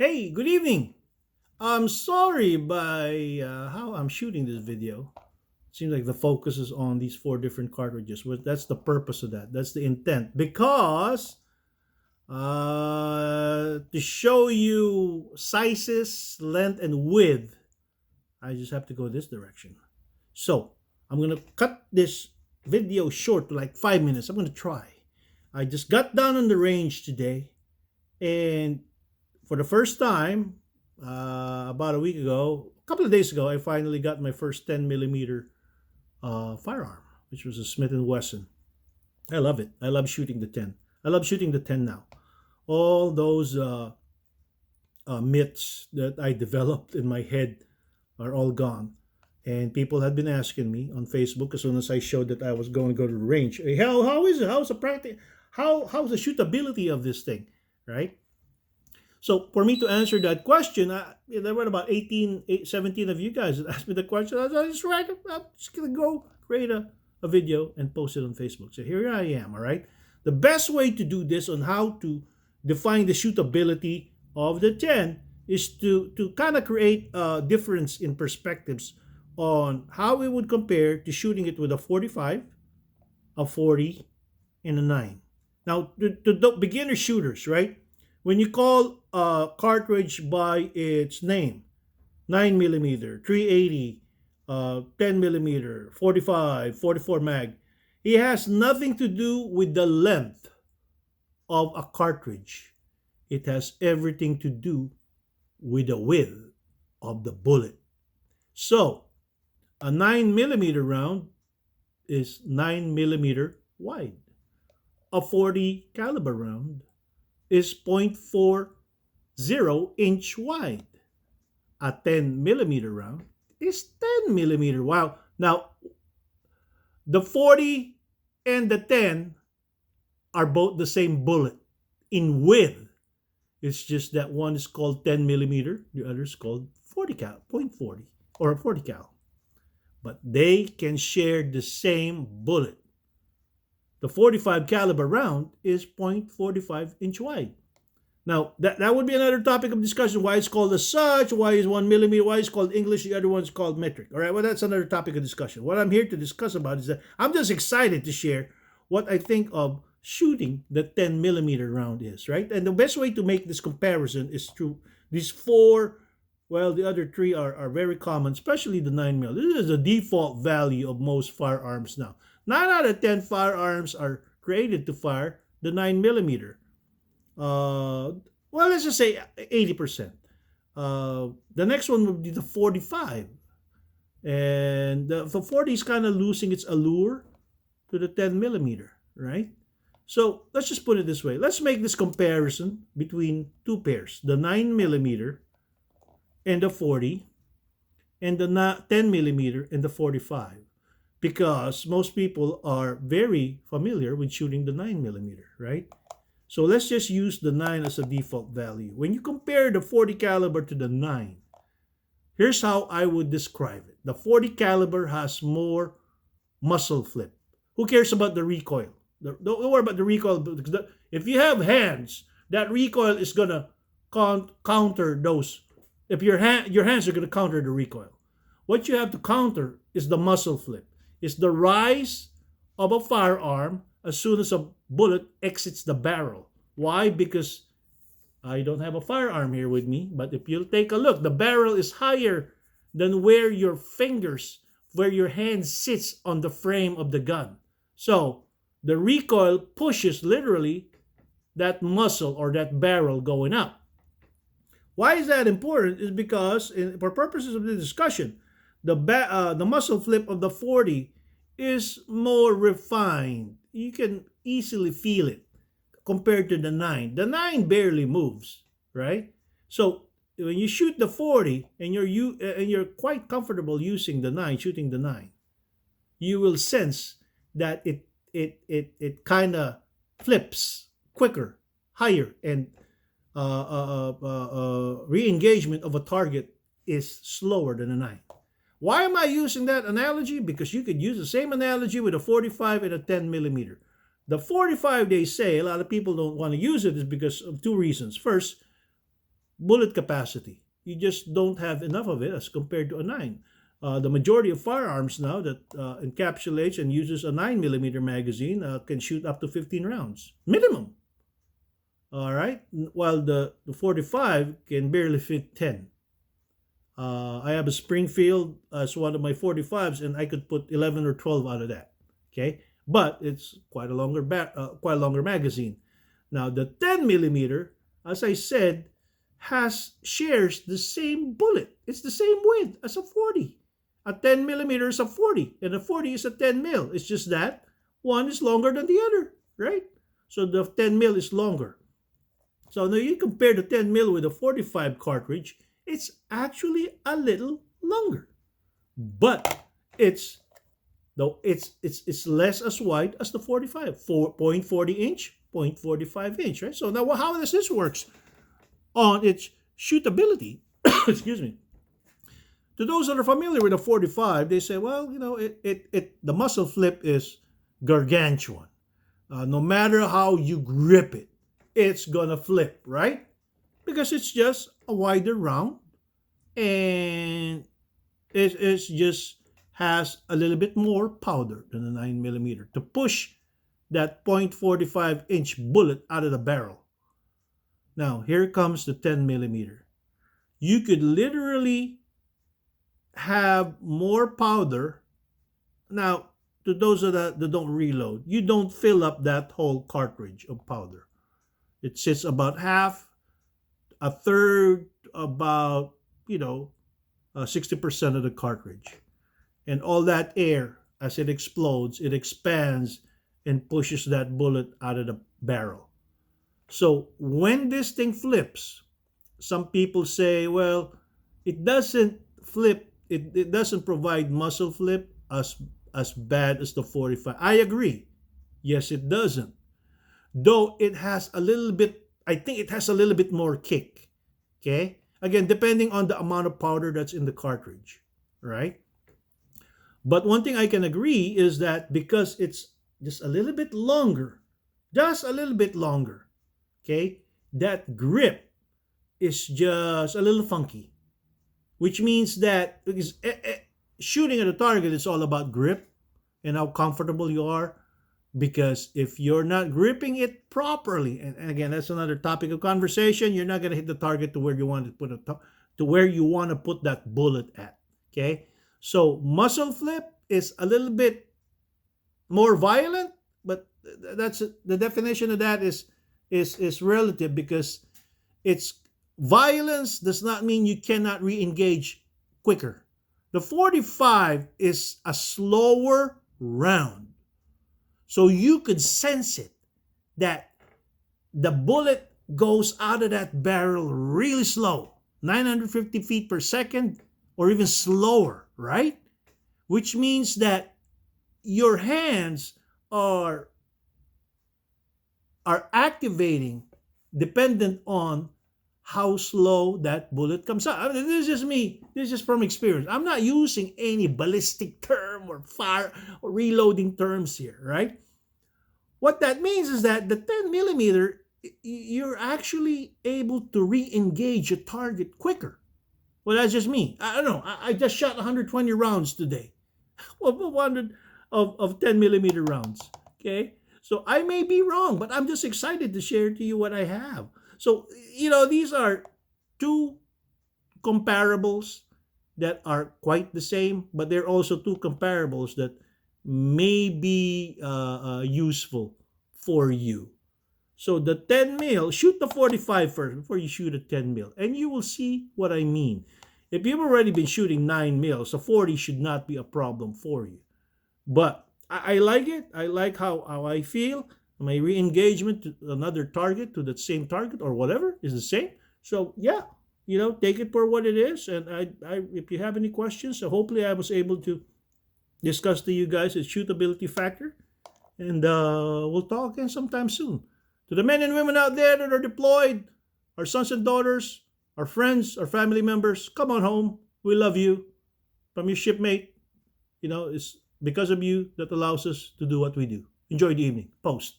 Hey, good evening. I'm sorry by how I'm shooting this video. Seems like the focus is on these four different cartridges. Well, that's the purpose of that. That's the intent. Because to show you sizes, length, and width, I just have to go this direction. So I'm going to cut this video short to like 5 minutes. I'm going to try. I just got down on the range today, and for the first time, about a week ago, a couple of days ago, I finally got my first 10 millimeter firearm, which was a Smith and Wesson. I love it. I love shooting the 10. I love shooting the 10 now. All those myths that I developed in my head are all gone. And people had been asking me on Facebook as soon as I showed that I was going to go to the range. Hey, how is it? How's the practice? How's the shootability of this thing, right? So for me to answer that question, there were about 17 of you guys that asked me the question. I was just right. I'm just going to go create a video and post it on Facebook. So here I am, all right? The best way to do this on how to define the shootability of the 10 is to kind of create a difference in perspectives on how it would compare to shooting it with a 45, a 40, and a 9. Now, to the beginner shooters, right? When you call a cartridge by its name, 9 millimeter, 380, 10 millimeter, 45, 44 mag, it has nothing to do with the length of a cartridge. It has everything to do with the width of the bullet. So, a 9 millimeter round is 9 millimeter wide. A 40 caliber round is 0.40 inch wide. A 10 millimeter round is 10 millimeter wide. Now, the 40 and the 10 are both the same bullet in width. It's just that one is called 10 millimeter, the other is called 40 cal, 0.40 or 40 cal. But they can share the same bullet. The 45 caliber round is 0.45 inch wide. Now, that would be another topic of discussion, why it's called as such, why is 1 millimeter, why it's called English, the other one's called metric. All right, well, that's another topic of discussion. What I'm here to discuss about is that I'm just excited to share what I think of shooting the 10 millimeter round is, right? And the best way to make this comparison is through these four. Well, the other three are very common, especially the 9 mil. This is the default value of most firearms now. 9 out of 10 firearms are created to fire the 9 millimeter. Well, let's just say 80%. The next one would be the 45. And the 40 is kind of losing its allure to the 10 millimeter, right? So let's just put it this way. Let's make this comparison between two pairs, the 9 millimeter and the 40, and the 10 millimeter and the 45, because most people are very familiar with shooting the 9 millimeter, right? So let's just use the 9 as a default value. When you compare the 40 caliber to the 9, here's how I would describe it. The 40 caliber has more muzzle flip. Who cares about the recoil? Don't worry about the recoil, because if you have hands, that recoil is gonna counter those. If your hands are gonna counter the recoil. What you have to counter is the muzzle flip. It's the rise of a firearm as soon as a bullet exits the barrel. Why? Because I don't have a firearm here with me, but if you'll take a look, the barrel is higher than where your fingers, where your hand sits on the frame of the gun. So the recoil pushes literally that muzzle or that barrel going up. Why is that important? Is because, for purposes of the discussion, the muzzle flip of the 40 is more refined. You can easily feel it compared to the 9. The 9 barely moves, right? So when you shoot the 40 and you're quite comfortable using the 9, shooting the 9, you will sense that it kind of flips quicker, higher, and re-engagement of a target is slower than a 9. Why am I using that analogy? Because you could use the same analogy with a 45 and a 10 millimeter. The 45, they say, a lot of people don't want to use it is because of two reasons. First, bullet capacity. You just don't have enough of it as compared to a 9. The majority of firearms now that encapsulates and uses a 9 millimeter magazine can shoot up to 15 rounds minimum. All right, while the 45 can barely fit 10. I have a Springfield as one of my 45s, and I could put 11 or 12 out of that. Okay, but it's quite a longer magazine. Now the 10 millimeter, as I said, shares the same bullet. It's the same width as a 40. A 10 millimeter is a 40, and a 40 is a 10 mil. It's just that one is longer than the other, right? So the 10 mil is longer. So now you compare the 10 mil with a 45 cartridge, it's actually a little longer. But it's less as wide as the 45, 4.40 inch, 0.45 inch, right? So now how does this works on its shootability? Excuse me. To those that are familiar with a 45, they say, well, the muzzle flip is gargantuan. No matter how you grip it, it's gonna flip, right? Because it's just a wider round, and it just has a little bit more powder than a 9 millimeter to push that 0.45 inch bullet out of the barrel. Now, here comes the 10 millimeter. You could literally have more powder. Now, to those that don't reload, you don't fill up that whole cartridge of powder. It sits about half, a third, about 60% of the cartridge, and all that air, as it explodes, it expands and pushes that bullet out of the barrel. So when this thing flips, some people say, well, it doesn't flip, it doesn't provide muzzle flip as bad as the 45. I agree. Yes, it doesn't. Though it has a little bit, I think it has a little bit more kick. Okay? Again, depending on the amount of powder that's in the cartridge, right? But one thing I can agree is that because it's just a little bit longer, okay, that grip is just a little funky, which means that shooting at a target is all about grip and how comfortable you are. Because if you're not gripping it properly, and again, that's another topic of conversation, you're not going to hit the target to where you want to put that bullet at. Okay, so muzzle flip is a little bit more violent, but that's the definition of that is relative, because it's violence does not mean you cannot re-engage quicker. The 45 is a slower round. So you could sense it, that the bullet goes out of that barrel really slow, 950 feet per second, or even slower, right? Which means that your hands are activating dependent on how slow that bullet comes out. I mean, this is just me. This is just from experience. I'm not using any ballistic term or fire or reloading terms here, right? What that means is that the 10 millimeter, you're actually able to re-engage a target quicker. Well, that's just me. I don't know. I just shot 120 rounds today. 100 of 10 millimeter rounds. Okay? So I may be wrong, but I'm just excited to share to you what I have. So, these are two comparables that are quite the same, but they're also two comparables that may be useful for you. So the 10 mil, shoot the 45 first before you shoot a 10 mil, and you will see what I mean. If you've already been shooting 9 mils, a 40 should not be a problem for you. But I like it. I like how I feel. My re-engagement to another target, to that same target or whatever, is the same. So yeah, take it for what it is. And I if you have any questions, so hopefully I was able to discuss to you guys its shootability factor. And we'll talk again sometime soon. To the men and women out there that are deployed, our sons and daughters, our friends, our family members, come on home. We love you. From your shipmate, it's because of you that allows us to do what we do. Enjoy the evening. Post.